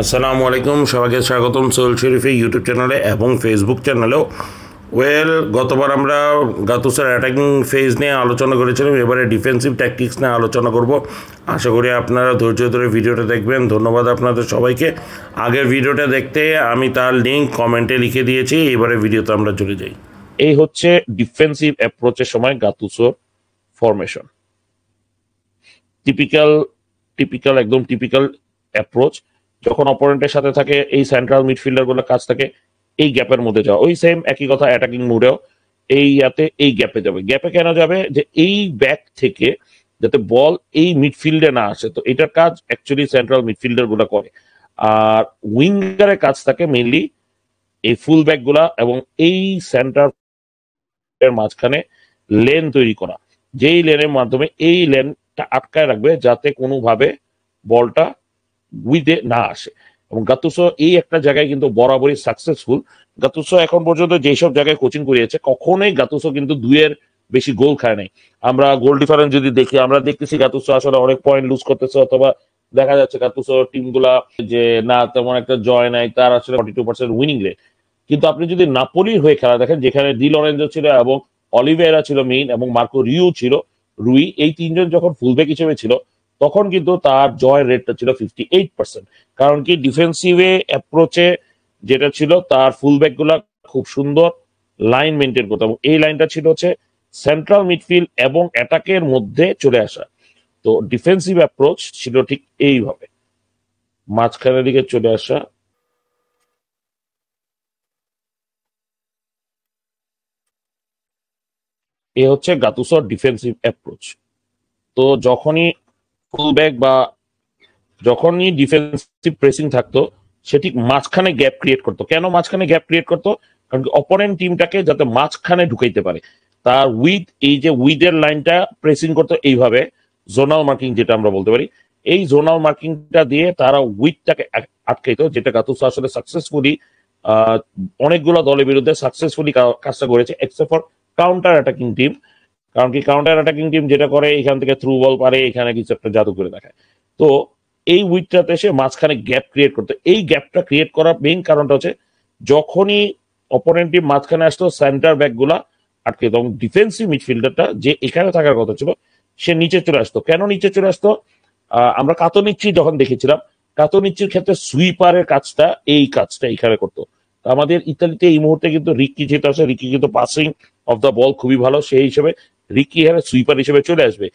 আসসালামু আলাইকুম, সবাইকে স্বাগতম সোহেল শরীফের ইউটিউব চ্যানেলে এবং ফেসবুক চ্যানেলেও। গতবার আমরা গাতুসের অ্যাটাকিং ফেজ নিয়ে আলোচনা করেছিলাম, এবারে ডিফেন্সিভ ট্যাকটিক্স নিয়ে আলোচনা করব। আশা করি আপনারা ধৈর্য ধরে ভিডিওটা দেখবেন। ধন্যবাদ আপনাদের সবাইকে। আগের ভিডিওটা দেখতে আমি তার লিঙ্ক কমেন্টে লিখে দিয়েছি। এবারে ভিডিওতে আমরা চলে যাই। এই হচ্ছে ডিফেন্সিভ অ্যাপ্রোচের সময় গাতুসোর ফরমেশন। একদম টিপিক্যাল অ্যাপ্রোচ। যখন অপোনেন্টের সাথে থাকে এই সেন্ট্রাল মিডফিল্ডারগুলোর কাজ থাকে এই গ্যাপের মধ্যে যাওয়া। ওই সেম একই কথা অ্যাটাকিং মুডেও এই গ্যাপে যাবে। গ্যাপে কেন যাবে? যে এই ব্যাক থেকে যাতে বল এই মিডফিল্ডে না আসে। তো এটার কাজ অ্যাকচুয়ালি সেন্ট্রাল মিডফিল্ডার গুলা করে। আর উইঙ্গারের কাজ থাকে মেইনলি এই ফুল ব্যাক গুলা এবং এই সেন্টার এর মাঝখানে লেন তৈরি করা, যেই লেনের মাধ্যমে এই লেনটা আটকায় রাখবে যাতে কোনোভাবে বলটা উইথে না আসে। এবং গাতুসো এই একটা জায়গায় কিন্তু বরাবরই সাকসেসফুল। গাতুসো এখন পর্যন্ত যেসব জায়গায় কোচিং করিয়েছে কখনোই গাতুসো কিন্তু দুইয়ের বেশি গোল খায় নাই। আমরা গোল ডিফারেন্স যদি দেখি, আমরা দেখতেছি গাতুসো আসলে অনেক পয়েন্ট লুজ করতেছে, অথবা দেখা যাচ্ছে গাতুসো টিম গুলা যে না তেমন একটা জয় নাই, তার আসলে 42% উইনিং রেট। কিন্তু আপনি যদি নাপোলির হয়ে খেলা দেখেন, যেখানে ডি লরেঞ্জো ছিল এবং অলিভেরা ছিল মেইন এবং মার্কো রুই, এই তিনজন যখন ফুলব্যাক হিসেবে ছিল তখন কিন্তু তার জয়ের রেটটা ছিল 58%। কারণ কি ডিফেন্সিভে অ্যাপ্রোচে যেটা ছিল তার ফুলব্যাক গুলা খুব সুন্দর লাইন মেনটেন করতো এবং এই লাইনটা ছিল হচ্ছে সেন্ট্রাল মিডফিল্ড এবং অ্যাটাকের মধ্যে চলে আসা। তো ডিফেন্সিভ অ্যাপ্রোচ ছিল ঠিক এইভাবে মাঝখানের দিকে চলে আসা। এ হচ্ছে গাতুসোর ডিফেন্সিভ অ্যাপ্রোচ। তো যখনই ডিফেন্সিভ প্রেসিং থাকতো সে ঠিক মাঝখানে গ্যাপ ক্রিয়েট করতো। কেন মাঝখানে গ্যাপ ক্রিয়েট করতো? কারণ অপোনেন্ট টিমটাকে যাতে মাঝখানে ঢুকাইতে পারে তার উইথের লাইনটা প্রেসিং করতো এইভাবে, জোনাল মার্কিং যেটা আমরা বলতে পারি। এই জোনাল মার্কিংটা দিয়ে তারা উইথটাকে আটকাইতো, যেটা গাতুসো আসলে সাকসেসফুলি অনেকগুলো দলের বিরুদ্ধে সাকসেসফুলি কাজটা করেছে, except for counter attacking team. কারণ কি কাউন্টার অ্যাটাকিং টিম যেটা করে এখান থেকে থ্রু বল পারে, এখানে কিছু একটা জাদু করে দেখায়। তো এই উইথটাতে এসে মাঝখানে গ্যাপ ক্রিয়েট করতে, এই গ্যাপটা ক্রিয়েট করার মেইন কারণটা হচ্ছে যখনই অপোনেন্ট টিম মাঝখানে আসতো সেন্টার ব্যাক গুলা আটকে, এবং ডিফেন্সিভ মিডফিল্ডারটা যে এখানে থাকার কথা ছিল সে নিচে চলে আসতো। কেন নিচে চলে আসতো? আমরা কাতোনিচ্চি যখন দেখেছিলাম, কাতোনিচ্চির ক্ষেত্রে সুইপারের কাজটা এখানে করতো। আমাদের ইতালিতে এই মুহূর্তে কিন্তু রিক্কি যেহেতু আছে, রিক্কি কিন্তু পাসিং অফ দ্য বল খুবই ভালো, সেই হিসেবে রিক্কি এখানে সুইপার হিসেবে চলে আসবে।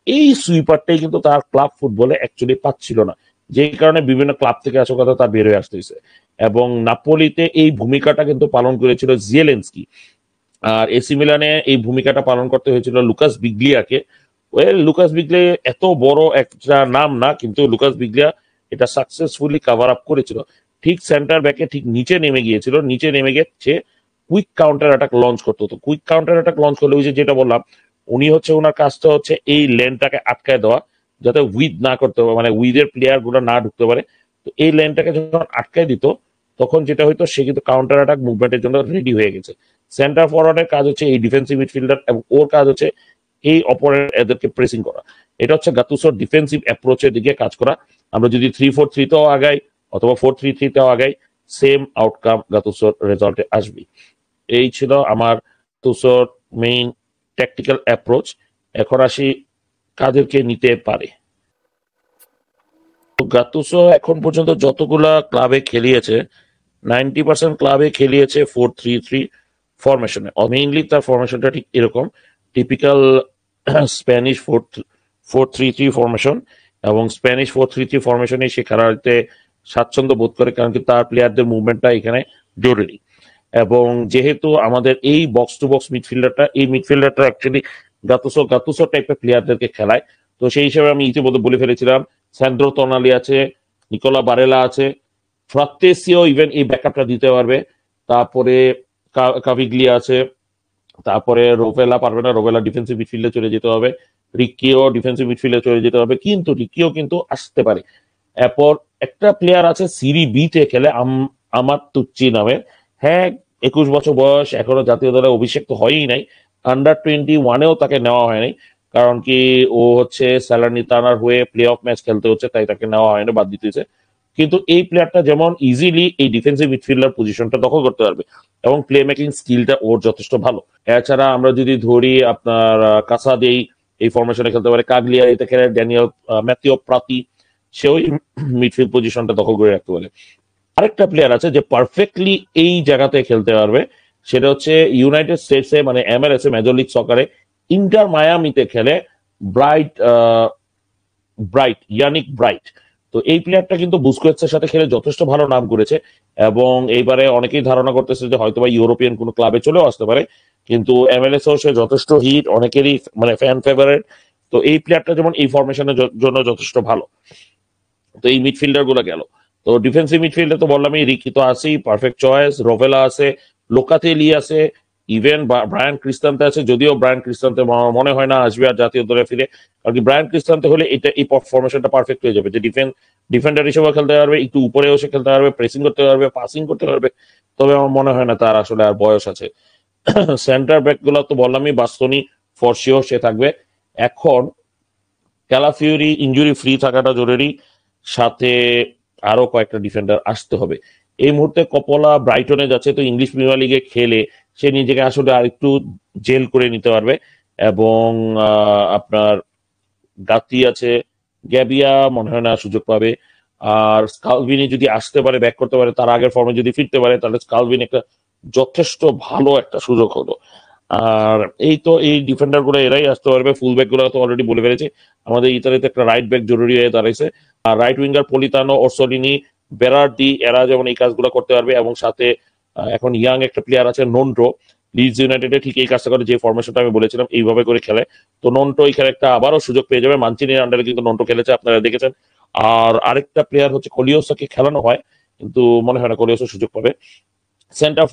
এই সুইপারটাই কিন্তু তার ক্লাব ফুটবলে অ্যাকচুয়ালি পাচ্ছিল না, যেই কারণে বিভিন্ন ক্লাব থেকে আসার কথা তার বের হয়ে আসতেছে। এবং নাপোলিতে এই ভূমিকাটা কিন্তু পালন করেছিল জিয়েলেনস্কি, আর এসি মিলানে এই ভূমিকাটা পালন করতে হয়েছিল লুকাস বিগলিয়াকে। লুকাস বিগলিয়া এত বড় একটা নাম না, কিন্তু লুকাস বিগলিয়া এটা সাকসেসফুলি কাভার আপ করেছিল। ঠিক সেন্টার ব্যাকে ঠিক নিচে নেমে গিয়েছিল, নিচে নেমে গেছে কুইক কাউন্টার অ্যাটাক লঞ্চ করতো। তো কুইক কাউন্টার অ্যাটাক লঞ্চ করলে ওই যেটা বললাম, ওনার কাজটা হচ্ছে এই লেনটাকে আটকায় দেওয়া, যাতে উইথ না করতে পারে, মানে উইথের প্লেয়ার গুলো না ঢুকতে পারে। তো এই লেনটাকে যখন আটকায় দিত তখন যেটা হইতো, সে কিন্তু কাউন্টার অ্যাটাক মুভমেন্টের জন্য রেডি হয়ে গেছে। সেন্টার ফরওয়ার্ডের কাজ হচ্ছে এই ডিফেন্সিভ মিডফিল্ডার, এবং ওর কাজ হচ্ছে এই অপোনেন্ট এদেরকে প্রেসিং করা। এটা হচ্ছে গাতুসোর ডিফেন্সিভ অ্যাপ্রোচের দিকে কাজ করা। আমরা যদি 3-4-3-তেও আগাই অথবা 4-3-3-তেও আগাই, সেম আউটকাম গাতুসোর রেজাল্টে আসবে। এই ছিল আমার গাতুসোর মেইন ট্যাকটিক্যাল অ্যাপ্রোচ। এখন আসি কাদেরকে নিতে পারে। গাতুসো এখন পর্যন্ত যতগুলা ক্লাবে খেলিয়েছে 90% ক্লাবে খেলিয়েছে 4-3-3 ফরমেশনে। মেইনলি তার ফরমেশনটা ঠিক এরকম টিপিক্যাল স্প্যানিশ 4-3-3 ফরমেশন, এবং স্প্যানিশ 4-3-3 ফরমেশনে সে খেলাতে স্বাচ্ছন্দ্য বোধ করে, কারণ কি তার প্লেয়ারদের মুভমেন্টটা এখানে জরুরি। এবং যেহেতু আমাদের এই বক্স টু বক্স মিডফিল্ডারটা অ্যাকচুয়ালি গাতুসো টাইপের প্লেয়ারদেরকে খেলায়। তো সেই হিসেবে আমি ইতিমধ্যে বলে ফেলেছিলাম, স্যান্ড্রো তোনালি আছে, নিকোলা বারেলা আছে, ফ্রাত্তেসিও ইভেন এই ব্যাকআপটা দিতে পারবে। তারপরে কাভিগলিয়া আছে, তারপরে রোভেলা পারবে না, রোভেলা ডিফেন্সিভ মিডফিল্ডে চলে যেতে হবে, রিকিও ডিফেন্সিভ মিডফিল্ডে চলে যেতে হবে, কিন্তু রিকিও কিন্তু আসতে পারে। এরপর একটা প্লেয়ার আছে সিরি বি তে খেলে, আমার তুচ্চি নামে। হ্যাঁ, 21 বছর বয়স, এখনো জাতীয় দলে অভিষেক হয়ই নাই, আন্ডার-21-এও তাকে নেওয়া হয় নাই। কারণ কি ও হচ্ছে স্যালার্নিতানার হয়ে প্লে অফ ম্যাচ খেলতে হচ্ছে, তাই তাকে নেওয়া হয় না, বাদ দিতেছে। কিন্তু এই প্লেয়ারটা যেমন ইজিলি এই ডিফেন্সিভ মিডফিল্ডার পজিশনটা দখল করতে পারবে এবং প্লে মেকিং স্কিলটা ওর যথেষ্ট ভালো। এছাড়া আমরা যদি ধরি আপনার কাসাদেই এই ফরমেশনে খেলতে পারে, কাগলিয়ারিতে খেলে ড্যানিয়েল ম্যাথিও প্রাতি, সেও মিডফিল্ড পজিশনটা দখল করে রাখতে পারে। আরেকটা প্লেয়ার আছে যে পারফেক্টলি এই জায়গাতে খেলতে পারবে, সেটা হচ্ছে ইউনাইটেড স্টেটসে মানে MLS এ মেজর লিগ সকারে ইন্টার মায়ামিতে খেলে ইয়ানিক ব্রাইট। তো এই প্লেয়ারটা কিন্তু বুস্কেটসের সাথে খেলে যথেষ্ট ভালো নাম করেছে এবং এইবারে অনেকেই ধারণা করতেছে যে হয়তো বা ইউরোপিয়ান কোনো ক্লাবে চলেও আসতে পারে, কিন্তু MLS এও সে যথেষ্ট হিট, অনেকেরই মানে ফ্যান ফেভারিট। তো এই প্লেয়ারটা যেমন এই ফরমেশনের জন্য যথেষ্ট ভালো। তো এই মিডফিল্ডার গুলো গেল। তো ডিফেন্সিভ মিডফিল্ডে তো বললামই, রিকি তো আছেই, পারফেক্ট চয়েস, রোভেলা আছে, লোকাতেলি আছে, ইভেন ব্রায়ান ক্রিস্তান্তে আছে, যদিও ব্রায়ান ক্রিস্তান্তে মনে হয় না আসবে আর জাতীয় দলে ফিরে, কারণ কি ব্রায়ান ক্রিস্তান্তে হলে এই ফরমেশনটা পারফেক্ট হয়ে যাবে, যে ডিফেন্ডার হিসেবে খেলতে পারবে, একটু উপরে এসে খেলতে পারবে, প্রেসিং করতে পারবে, পাসিং করতে পারবে। তবে আমার মনে হয় না তার আসলে আর বয়স আছে। সেন্টার ব্যাক গুলো তো বললামই, বাস্তনি ফর শিওর সে থাকবে। এখন ক্যালাফিওরি ইনজুরি ফ্রি থাকাটা জরুরি, সাথে আরো কয়েকটা ডিফেন্ডার আসতে হবে। এই মুহূর্তে কপোলা ব্রাইটনে যাচ্ছে, তো ইংলিশ প্রিমিয়ার লিগে খেলে সে নিজেকে আসলে আর একটু জেল করে নিতে পারবে। এবং আপনার গাতি আছে, গ্যাবিয়া মনে হয় না সুযোগ পাবে। আর স্কালভিনি যদি আসতে পারে, ব্যাক করতে পারে, তার আগের ফর্মে যদি ফিরতে পারে, তাহলে স্কালভিনি একটা যথেষ্ট ভালো একটা সুযোগ হলো। আর এই তো এই ডিফেন্ডার গুলো এরাই আসতে পারবে। ফুল ব্যাক গুলো তো অলরেডি বলে ফেলেছি, আমাদের ইতালিতে একটা রাইট ব্যাক জরুরি হয়ে দাঁড়াইছে। আর রাইট উইঙ্গার পলিতানো, অর্সোলিনি, বেরার্ডি এরা যেমন এই কাজগুলো করতে পারবে। এবং সাথে এখন ইয়াং একটা প্লেয়ার আছে নন্টো, লিডস ইউনাইটেডে ঠিক এই কাজটা করে, যে ফরমেশনটা আমি বলেছিলাম এইভাবে করে খেলে। তো নন্টো এখানে একটা আবারও সুযোগ পেয়ে যাবে, মানচিনির আন্ডারে কিন্তু নন্টো খেলেছে, আপনারা দেখেছেন। আর আরেকটা প্লেয়ার হচ্ছে কলিওসাকে খেলানো হয়, কিন্তু মনে হয় না কলিওসা সুযোগ পাবে। সেন্টার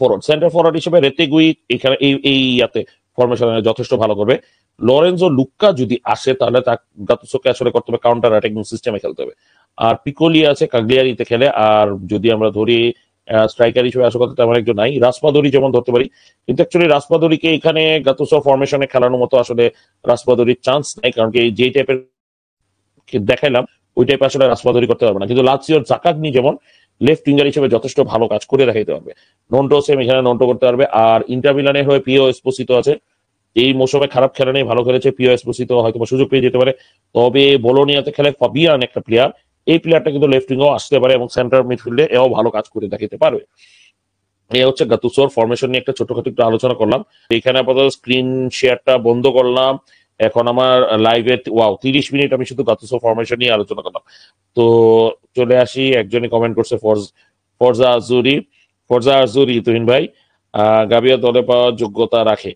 ফরওয়ার্ড হিসেবে রেতেগুই এখানে এই ইয়াতে ফরমেশনে যথেষ্ট ভালো করবে। লরেন্জো লুক্কা যদি আসে, তাহলে গাতুসোকে আসলে করতে হবে কাউন্টার অ্যাটাকিং সিস্টেমে খেলতে হবে। আর পিকোলি আছে, কাগলিয়ারিতে খেলে। আর যদি আমরা ধরি স্ট্রাইকার হিসেবে আসলে তেমন একজন নাই, রাসপাদরি যেমন ধরতে পারি, কিন্তু অ্যাকচুয়ালি রাসপাদরিকে এখানে গাতুসো ফরমেশনে খেলানোর মতো আসলে রাসপাদরির চান্স নাই, কারণ কি যে টাইপের দেখাইলাম ওই টাইপের আসলে রাসপাদরি করতে পারবে না। কিন্তু লাৎসিওর জাকাগনি যেমন লেফট উইঙ্গার হিসেবে যথেষ্ট ভালো কাজ করে দেখাইতে পারবে। নন্টো সেম এখানে নন্টো করতে পারবে। আর ইন্টার মিলানের হয়ে পিও এসপোসিতো আছে, এই মৌসুমে খারাপ খেলা নেই, ভালো খেলেছে। পিও এসপোসিতো হয়তো সুযোগ পেয়ে যেতে পারে। তবে বোলোনিয়াতে খেলে ফাবিয়ান একটা প্লেয়ার, এই প্লেয়ারটা কিন্তু লেফট উইঙ্গও আসতে পারে এবং সেন্টার মিডফিল্ডে এও ভালো কাজ করে দেখাতে পারবে। এই হচ্ছে গাতুসোর ফরমেশন নিয়ে একটা ছোটখাটো একটু আলোচনা করলাম। এখানে আপাতত স্ক্রিন শেয়ারটা বন্ধ করলাম। এখন আমার লাইভে 30 মিনিট আমি শুধু গাতুসো ফরমেশন নিয়ে আলোচনা করলাম। তো চলে আসি, একজনই কমেন্ট করছে, ফরজা আজুরি তুহিন ভাই, গাবিয়া দলে পাওয়ার যোগ্যতা রাখে।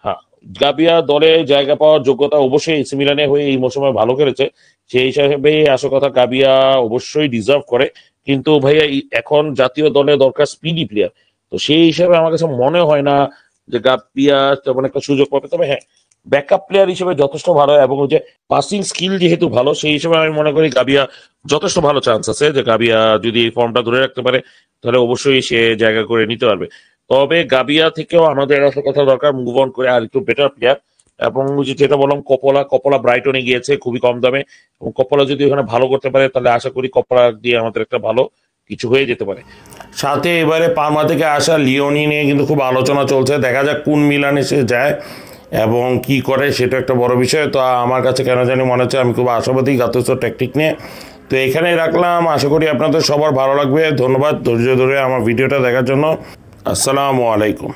হ্যাঁ, গাবিয়া দলে জায়গা পাওয়ার যোগ্যতা অবশ্যই, এসি মিলানে হয়ে এই মৌসুমে ভালো খেলেছে, সেই হিসাবে আসল কথা গাবিয়া অবশ্যই ডিজার্ভ করে। কিন্তু ভাইয়া এখন জাতীয় দলে দরকার স্পিডি প্লেয়ার, তো সেই হিসাবে আমার কাছে মনে হয় না যে গাবিয়া তেমন একটা সুযোগ পাবে। তবে হ্যাঁ, ব্যাকআপ প্লেয়ার হিসেবে যথেষ্ট ভালো, এবং ওই যে পাসিং স্কিল যেহেতু ভালো, সেই হিসেবে আমি মনে করি গাবিয়া যথেষ্ট ভালো চান্স আছে যে গাবিয়া যদি এই ফর্মটা ধরে রাখতে পারে, তাহলে অবশ্যই সে জায়গা করে নিতে পারবে। তবে গাবিয়া থেকেও আমাদের আসল কথা দরকার মুভ অন করে আর একটু বেটার প্লেয়ার। এবং যেটা বললাম, কপোলা ব্রাইটনে গিয়েছে খুবই কম দামে, এবং কপোলা যদি ওখানে ভালো করতে পারে, তাহলে আশা করি কপোলা দিয়ে আমাদের একটা ভালো কিছু হয়ে যেতে পারে। সাথে এবারে পার্মা থেকে আসা লিওনি নিয়ে কিন্তু খুব আলোচনা চলছে, দেখা যাক কোন মিলানে সে যায় এবং কি করে, সেটা একটা বড় বিষয়। তো আমার কাছে কেন জানি মনে হচ্ছে আমি খুব আশাবাদী গাতুসো ট্যাকটিক নিয়ে। তো এখানেই রাখলাম, আশা করি আপনাদের সবার ভালো লাগবে। ধন্যবাদ ধৈর্য ধরে আমার ভিডিওটা দেখার জন্য। আসসালামু আলাইকুম।